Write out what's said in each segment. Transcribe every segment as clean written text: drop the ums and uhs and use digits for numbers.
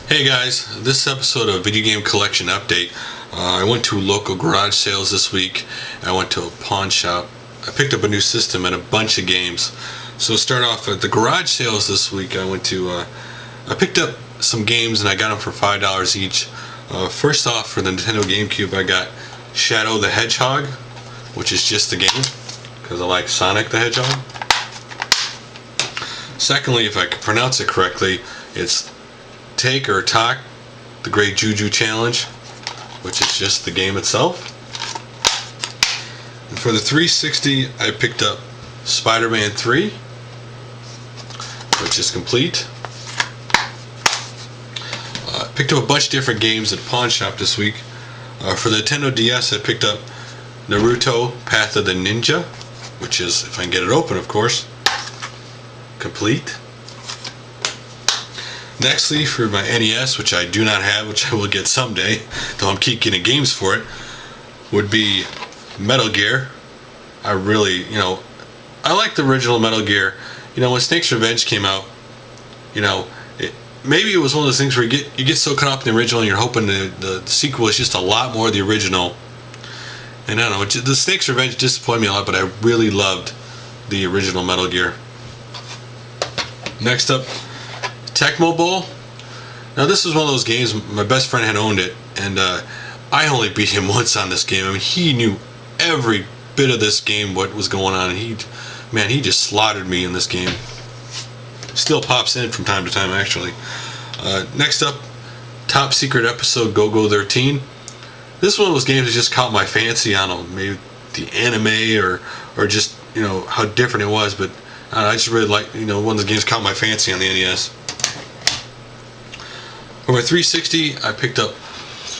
Hey guys, this episode of Video Game Collection Update. I went to local garage sales this week. I went to a pawn shop. I picked up a new system and a bunch of games. So to start off at the garage sales this week, I picked up some games and I got them for $5 each. First off, for the Nintendo Gamecube, I got Shadow the Hedgehog, which is just the game because I like Sonic the Hedgehog. Secondly, if I can pronounce it correctly, it's Take or Talk, the Great Juju Challenge, which is just the game itself. And for the 360, I picked up Spider-Man 3, which is complete. Picked up a bunch of different games at Pawn Shop this week. For the Nintendo DS, I picked up Naruto Path of the Ninja, which is, if I can get it open, of course, complete. Nextly, for my NES, which I do not have, which I will get someday, though I'm keep getting games for it, would be Metal Gear. I really, I like the original Metal Gear. When Snake's Revenge came out, maybe it was one of those things where you get so caught up in the original and you're hoping the sequel is just a lot more of the original. And I don't know, the Snake's Revenge disappointed me a lot, but I really loved the original Metal Gear. Next up, Tecmo Bowl. Now this was one of those games, my best friend had owned it, and I only beat him once on this game. I mean, he knew every bit of this game, what was going on, and he just slaughtered me in this game. Still pops in from time to time, actually. Next up, Top Secret Episode Go-Go 13. This one of those games that just caught my fancy. I don't know, maybe the anime or just, how different it was, but I just really like, one of the games caught my fancy on the NES. For my 360, I picked up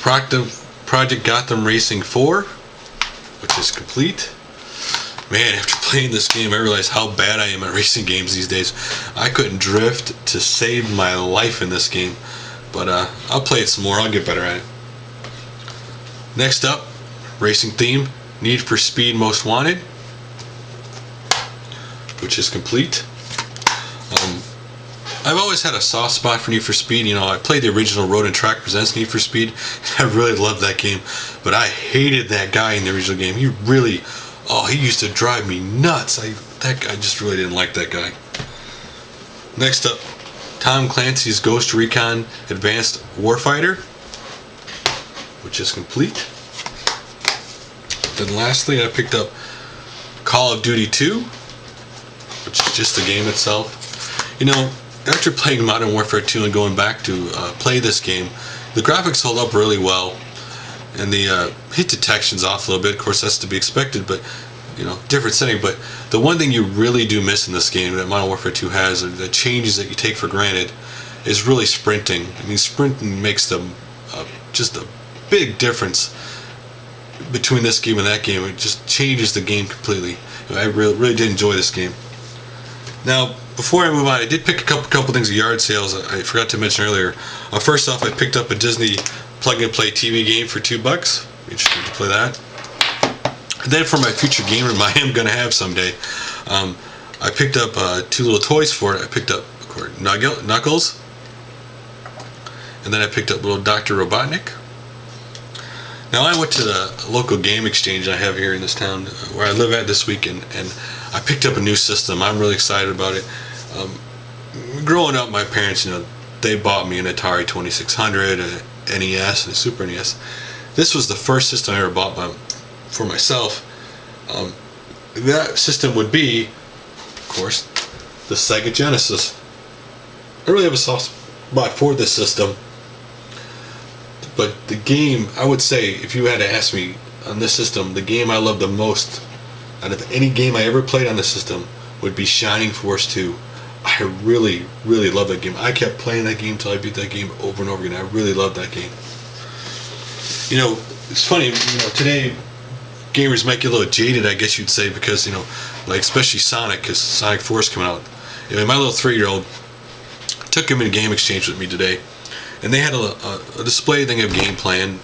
Project Gotham Racing 4, which is complete. Man, after playing this game, I realized how bad I am at racing games these days. I couldn't drift to save my life in this game, but I'll play it some more. I'll get better at it. Next up, racing theme, Need for Speed Most Wanted, which is complete. I've always had a soft spot for Need for Speed. I played the original Road and Track Presents Need for Speed. I really loved that game, but I hated that guy in the original game. He used to drive me nuts. I just really didn't like that guy. Next up, Tom Clancy's Ghost Recon Advanced Warfighter, which is complete. Then lastly, I picked up Call of Duty 2, which is just the game itself. After playing Modern Warfare 2 and going back to play this game, the graphics hold up really well, and the hit detection's off a little bit. Of course, that's to be expected, but different setting. But the one thing you really do miss in this game that Modern Warfare 2 has, or the changes that you take for granted, is really sprinting. I mean, sprinting makes just a big difference between this game and that game. It just changes the game completely. I really did enjoy this game. Now, before I move on, I did pick a couple things at yard sales I forgot to mention earlier. First off, I picked up a Disney plug-and-play TV game for $2. Interested to play that. And then for my future game room I am going to have someday, I picked up two little toys for it. I picked up, of course, Knuckles, and then I picked up little Dr. Robotnik. Now, I went to the local game exchange I have here in this town where I live at this weekend, and I picked up a new system. I'm really excited about it. Growing up, my parents, they bought me an Atari 2600, a NES, and a Super NES. This was the first system I ever bought for myself. That system would be, of course, the Sega Genesis. I really have a soft spot for this system. But the game, I would say, if you had to ask me on this system, the game I love the most out of any game I ever played on the system would be Shining Force 2. I really, really love that game. I kept playing that game until I beat that game over and over again. I really love that game. It's funny, today gamers might get a little jaded, I guess you'd say, because, like especially Sonic, because Sonic 4 is coming out. My little 3-year-old took him in Game Exchange with me today, and they had a display thing of game plan,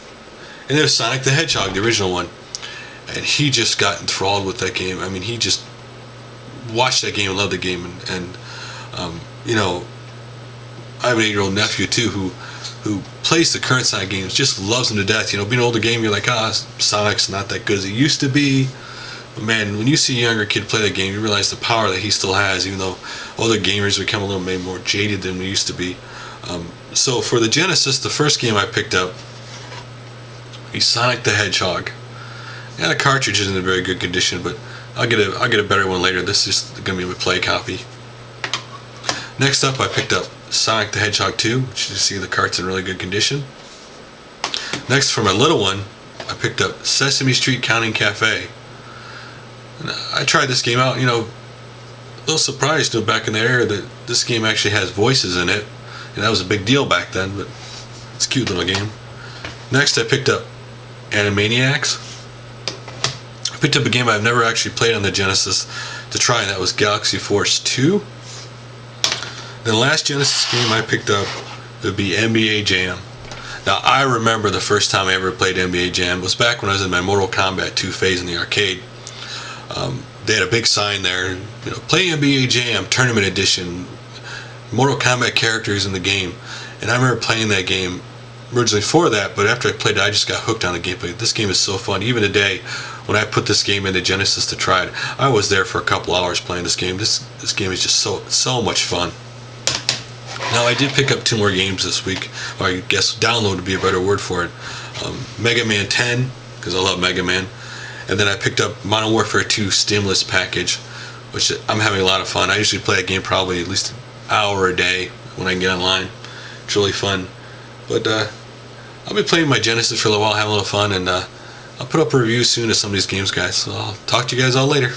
and there was Sonic the Hedgehog, the original one, and he just got enthralled with that game. I mean, he just watched that game and loved the game, and I have an 8-year-old nephew too who who plays the current Sonic games just loves them to death. You know, being an older game, you're like, Sonic's not that good as he used to be. But man, when you see a younger kid play that game, you realize the power that he still has, even though older gamers become a little maybe more jaded than we used to be. So for the Genesis, the first game I picked up is Sonic the Hedgehog. Yeah, the cartridge isn't in very good condition, but I'll get a better one later. This is going to be my play copy. Next up, I picked up Sonic the Hedgehog 2, which you see the cart's in really good condition. Next, for my little one, I picked up Sesame Street Counting Cafe. And I tried this game out, you know, a little surprised, you know, back in the era that this game actually has voices in it. And that was a big deal back then, but it's a cute little game. Next, I picked up Animaniacs. I picked up a game I've never actually played on the Genesis to try, and that was Galaxy Force 2. Then the last Genesis game I picked up would be NBA Jam. Now, I remember the first time I ever played NBA Jam was back when I was in my Mortal Kombat 2 phase in the arcade. They had a big sign there, you know, play NBA Jam Tournament Edition, Mortal Kombat characters in the game. And I remember playing that game originally for that, but after I played it, I just got hooked on the gameplay. This game is so fun. Even today, when I put this game into Genesis to try it, I was there for a couple hours playing this game. This game is just so much fun. Now, I did pick up 2 more games this week, or I guess download would be a better word for it. Mega Man 10, because I love Mega Man. And then I picked up Modern Warfare 2 Stimulus Package, which I'm having a lot of fun. I usually play that game probably at least an hour a day when I can get online. It's really fun. But I'll be playing my Genesis for a little while, having a little fun, and I'll put up a review soon of some of these games, guys. So I'll talk to you guys all later.